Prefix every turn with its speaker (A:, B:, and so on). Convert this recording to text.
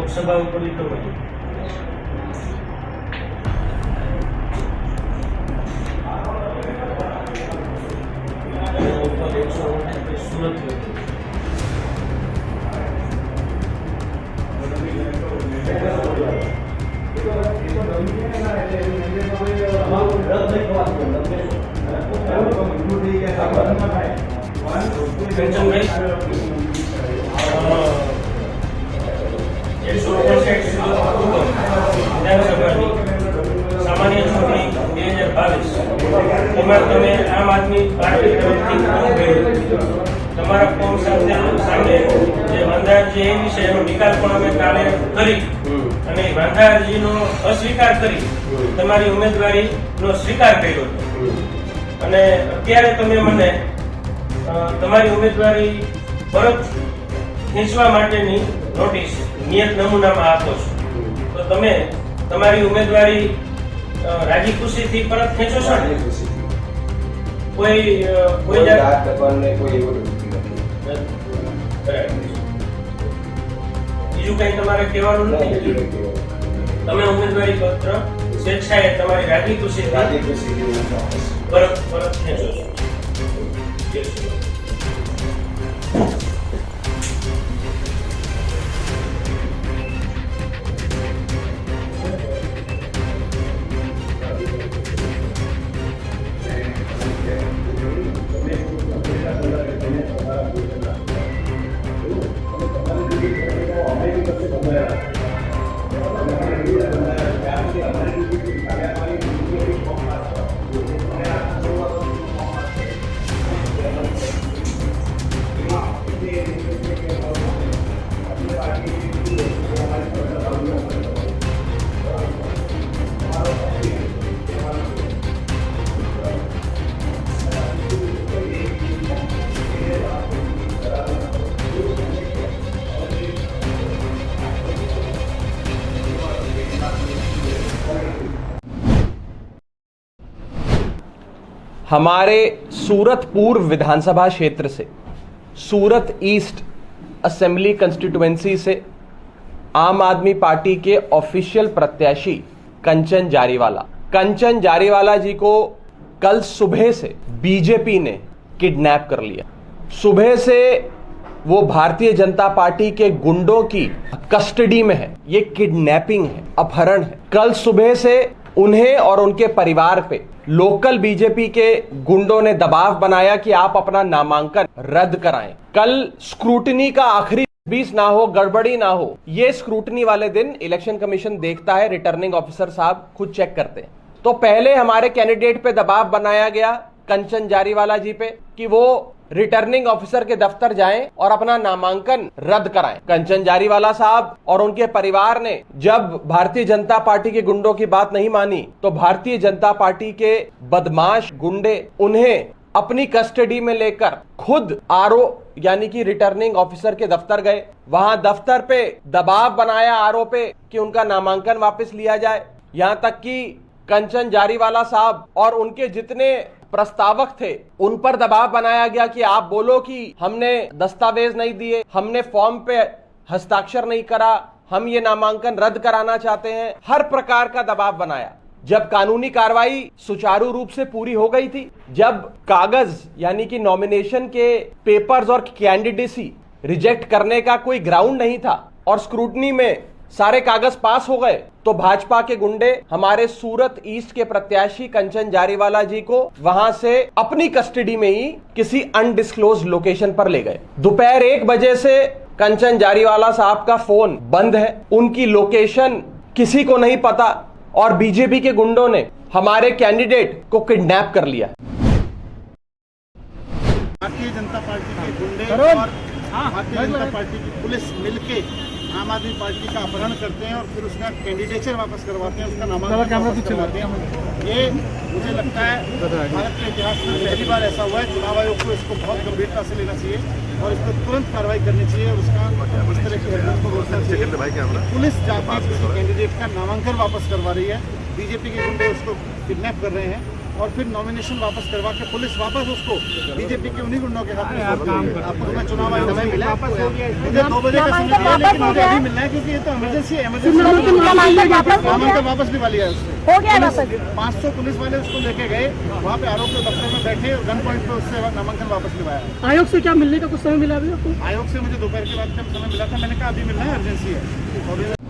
A: લોકસભા ઉપર લીધો હોય સુરત सामान्य चूंटणी 2022 એમાં તમે આમ આદમી પાર્ટી તરફથી તમારા ફોર્મ સામે જે વાંધા અરજી એવી છે એનો નિકાલ પણ અમે કાલે કરી અને વાંધા અરજીનો અસ્વીકાર કરી તમારી ઉમેદવારીનો સ્વીકાર કર્યો હતો અને અત્યારે તમે મને તમારી ઉમેદવારી પરત ખેંચવા માટેની નોટિસ નિયત નમૂનામાં આપો છો તો તમે તમારી ઉમેદવારી રાજી ખુશીથી પરત ખેંચો છો ને? કોઈ જાત દબાણને કોઈ એવું બીજું કઈ તમારે કહેવાનું નથી. તમે ઉમેદવારી પત્ર સ્વેચ્છાએ તમારી રાજી ખુશીથી પરત ખેંચો છો.
B: हमारे सूरत पूर्व विधानसभा क्षेत्र से सूरत ईस्ट असेंबली कंस्टिट्यूएंसी से आम आदमी पार्टी के ऑफिशियल प्रत्याशी कंचन जारीवाला जी को कल सुबह से बीजेपी ने किडनैप कर लिया. सुबह से वो भारतीय जनता पार्टी के गुंडों की कस्टडी में है. ये किडनैपिंग है, अपहरण है. कल सुबह से उन्हें और उनके परिवार पे लोकल बीजेपी के गुंडों ने दबाव बनाया कि आप अपना नामांकन रद्द कराएं. कल स्क्रूटनी का आखिरी 20 ना हो, गड़बड़ी ना हो. ये स्क्रूटनी वाले दिन इलेक्शन कमीशन देखता है, रिटर्निंग ऑफिसर साहब खुद चेक करते हैं. तो पहले हमारे कैंडिडेट पे दबाव बनाया गया कंचन जारीवाला जी पे कि वो रिटर्निंग ऑफिसर के दफ्तर जाएं और अपना नामांकन रद्द कराएं. कंचन जारीवाला साहब और उनके परिवार ने जब भारतीय जनता पार्टी के गुंडों की बात नहीं मानी तो भारतीय जनता पार्टी के बदमाश गुंडे उन्हें अपनी कस्टडी में लेकर खुद आरओ यानी कि रिटर्निंग ऑफिसर के दफ्तर गए. वहां दफ्तर पे दबाव बनाया आरओ पे कि उनका नामांकन वापस लिया जाए. यहां तक कि कंचन जारीवाला साहब और उनके जितने प्रस्तावक थे उन पर दबाव बनाया गया कि आप बोलो कि हमने दस्तावेज नहीं दिए, हमने फॉर्म पे हस्ताक्षर नहीं करा, हम ये नामांकन रद्द कराना चाहते हैं. हर प्रकार का दबाव बनाया. जब कानूनी कार्रवाई सुचारू रूप से पूरी हो गई थी, जब कागज यानी कि नॉमिनेशन के पेपर्स और कैंडिडेसी रिजेक्ट करने का कोई ग्राउंड नहीं था और स्क्रूटनी में सारे कागज पास हो गए, तो भाजपा के गुंडे हमारे सूरत ईस्ट के प्रत्याशी कंचन जारीवाला जी को वहां से अपनी कस्टडी में ही किसी अनडिस्क्लोज लोकेशन पर ले गए. दोपहर 1 बजे से कंचन जारीवाला साहब का फोन बंद है, उनकी लोकेशन किसी को नहीं पता और बीजेपी के गुंडों ने हमारे कैंडिडेट को किडनैप कर लिया.
C: भारतीय जनता पार्टी के गुंडे और भारतीय जनता पार्टी की पुलिस मिलके आम आदमी पार्टी का अपहरण करते हैं और फिर उसका कैंडिडेचर वापस करवाते हैं, उसका नामांकन वापस करवाते हैं. ये मुझे लगता है भारत के इतिहास में पहली बार ऐसा हुआ है. चुनाव आयोग को इसको बहुत गंभीरता से लेना चाहिए और इस पर तुरंत कार्रवाई करनी चाहिए और उसका इस तरह की घटना को रोकना चाहिए. पुलिस जाके किसी कैंडिडेट का नामांकन वापस करवा रही है, बीजेपी के गुंडे उसको किडनैप कर रहे हैं. और फिर नॉमिनेशन वापस करवा के पुलिस वापस उसको बीजेपी के उन्हीं गुंडों के हाथ में आपको मैं चुनाव आयोग से मिला वापस हो गया। मुझे 2 बजे का समय दिया लेकिन मुझे अभी मिलना है क्योंकि ये तो इमरजेंसी है। नामांकन वापस भी वाली है उससे
D: हो गया वापस।
C: 500 पुलिस वाले उसको लेके गए, वहाँ पे आरोप के दफ्तर में बैठे और गन पॉइंट पे उससे नामांकन वापस लिवाया।
D: आयोग से क्या मिलने का कुछ समय मिला अभी आपको?
C: आयोग से मुझे दोपहर के बाद जब समय मिला था मैंने कहा अभी मिलना है, अर्जेंसी है।